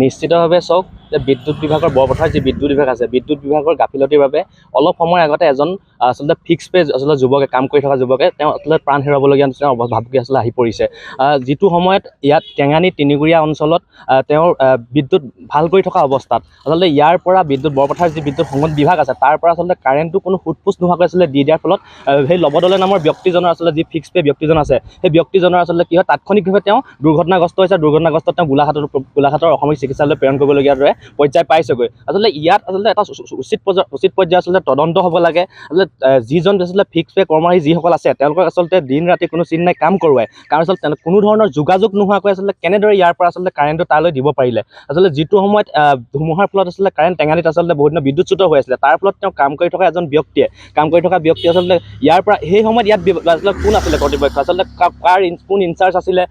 নিশ্চিতভাৱে চাওক যে বিদ্যুৎ বিভাগৰ বৰপথাৰ যি বিদ্যুৎ বিভাগ আছে, বিদ্যুৎ বিভাগৰ গাফিলতিৰ বাবে অলপ সময় আগতে এজন আচলতে ফিক্স পে আচলতে যুৱকে কাম কৰি থকা যুৱকে তেওঁ আচলতে প্ৰাণ হেৰুৱাবলগীয়া নিচিনা ভাবুকি আচলতে আহি পৰিছে। যিটো সময়ত ইয়াত টেঙানী তিনিগুৰীয়া অঞ্চলত তেওঁৰ বিদ্যুৎ ভাল কৰি থকা অৱস্থাত আচলতে ইয়াৰ পৰা বিদ্যুৎ বৰপথাৰ যি বিদ্যুৎ সংযোগ বিভাগ আছে তাৰ পৰা আচলতে কাৰেণ্টটো কোনো সোধপোছ নোহোৱাকৈ আচলতে দি দিয়াৰ ফলত সেই লবদলে নামৰ ব্যক্তিজনৰ আচলতে যি ফিক্স পে ব্যক্তিজন আছে সেই ব্যক্তিজনৰ আচলতে কি হয় তাৎক্ষণিকভাৱে তেওঁ দুৰ্ঘটনাগ্ৰস্ত হৈছে। দুৰ্ঘটনাগ্ৰস্ত তেওঁ গোলাঘাটৰ অসামৰিক চিকিৎসালয়লৈ প্ৰেৰণ কৰিবলগীয়া দৰে পৰ্যায় পাইছেগৈ। আচলতে ইয়াত আচলতে এটা উচিত পৰ্যায়ৰ আচলতে তদন্ত হ'ব লাগে। আচলতে যিজন আচলতে ফিক্স পে কৰ্মচাৰী যিসকল আছে তেওঁলোকক আচলতে দিন ৰাতি কোনো চিন নাই কাম কৰোৱায়, কাৰণ আচলতে কোনো ধৰণৰ যোগাযোগ নোহোৱাকৈ আচলতে কেনেদৰে ইয়াৰ পৰা আচলতে কাৰেণ্টটো তালৈ দিব পাৰিলে। আচলতে যিটো সময়ত ধুমুহাৰ ফলত আচলতে কাৰেণ্ট টেঙানীত আচলতে বহুত দিনৰ বিদ্যুৎচ্যুত হৈ আছিলে, তাৰ ফলত তেওঁ কাম কৰি থকা এজন ব্যক্তিয়ে আচলতে ইয়াৰ পৰা সেই সময়ত ইয়াত আচলতে কোন আছিলে কৰ্তৃপক্ষ, আচলতে কোন ইনচাৰ্জ আছিলে,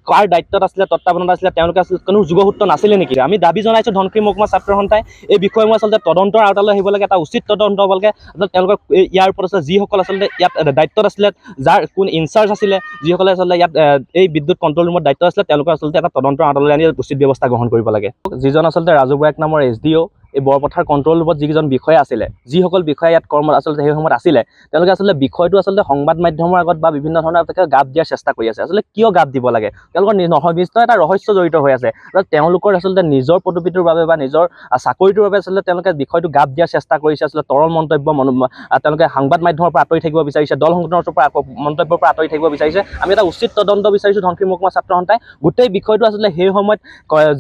কাৰ দায়িত্বত আছিলে, তত্বাৱধানত আছিলে, তেওঁলোকে আচলতে কোনো যোগসূত্ৰ নাছিলে নেকি? আমি দাবী জনাইছোঁ ধনশিৰি মহকুমা ছাত্ৰ সন্থাই এই বিষয়সমূহ আচলতে তদন্তৰ আওতালৈ আহিব লাগে, এটা উচিত তদন্ত হ'ব লাগে। আচলতে তেওঁলোকৰ ইয়াৰ ওপৰত আচলতে যিসকল আচলতে ইয়াত দায়িত্বত আছিলে, যাৰ কোন ইনচাৰ্জ আছিলে, যিসকলে আচলতে ইয়াত এই বিদ্যুৎ কণ্ট্ৰল ৰুমৰ দায়িত্ব আছিলে, তেওঁলোকৰ আচলতে এটা তদন্তৰ আওতালৈ আনি উচিত ব্যৱস্থা গ্ৰহণ কৰিব লাগে। যিজন আচলতে ৰাজু বৰাক নামৰ SDO এই বৰপথাৰ কণ্ট্ৰল ৰুমত যিকেইজন বিষয়া আছিলে, যিসকল বিষয়া ইয়াত আচলতে সেই সময়ত আছিলে, তেওঁলোকে আচলতে বিষয়টো আচলতে সংবাদ মাধ্যমৰ আগত বা বিভিন্ন ধৰণৰ গাপ দিয়াৰ চেষ্টা কৰি আছে। আচলতে কিয় গাপ দিব লাগে? তেওঁলোকৰ নিশ্চয় এটা ৰহস্য জড়িত হৈ আছে। তেওঁলোকৰ আচলতে নিজৰ পদবীটোৰ বাবে বা নিজৰ চাকৰিটোৰ বাবে আচলতে তেওঁলোকে বিষয়টো গাপ দিয়াৰ চেষ্টা কৰিছে। আচলতে তৰল মন্তব্য তেওঁলোকে সংবাদ মাধ্যমৰ পৰা আঁতৰি থাকিব বিচাৰিছে, দল সংগঠনৰ পৰা মন্তব্যৰ পৰা আঁতৰি থাকিব বিচাৰিছে। আমি এটা উচিত তদন্ত বিচাৰিছোঁ ধনশিৰি মহকুমা ছাত্ৰ সন্থাই। গোটেই বিষয়টো আচলতে সেই সময়ত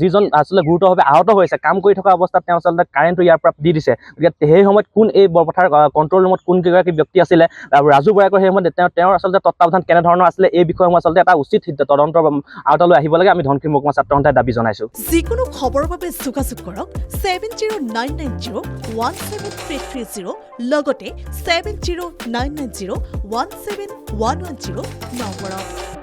যিজন আচলতে গুৰুতৰভাৱে আহত হৈছে, কাম কৰি থকা অৱস্থাত তেওঁ আচলতে কাৰেণ্টটো ইয়াৰ পৰা দি দিছে। গতিকে সেই সময়ত কোন এই বৰপথাৰ কণ্ট্ৰল ৰুমত কোন কেইগৰাকী ব্যক্তি আছিলে, ৰাজু বৰাকৰ সেই সময়ত তেওঁৰ আচলতে তত্বাৱধান কেনেধৰণৰ আছিলে, এই বিষয়সমূহ আচলতে এটা উচিত তদন্তৰ আওতালৈ আহিব লাগে। আমি ধনশিৰি মহকুমা ছাত্ৰ সন্থাই দাবী জনাইছোঁ। যিকোনো খবৰৰ বাবে যোগাযোগ কৰক 7099017330 লগতে 7099017110 নম্বৰত।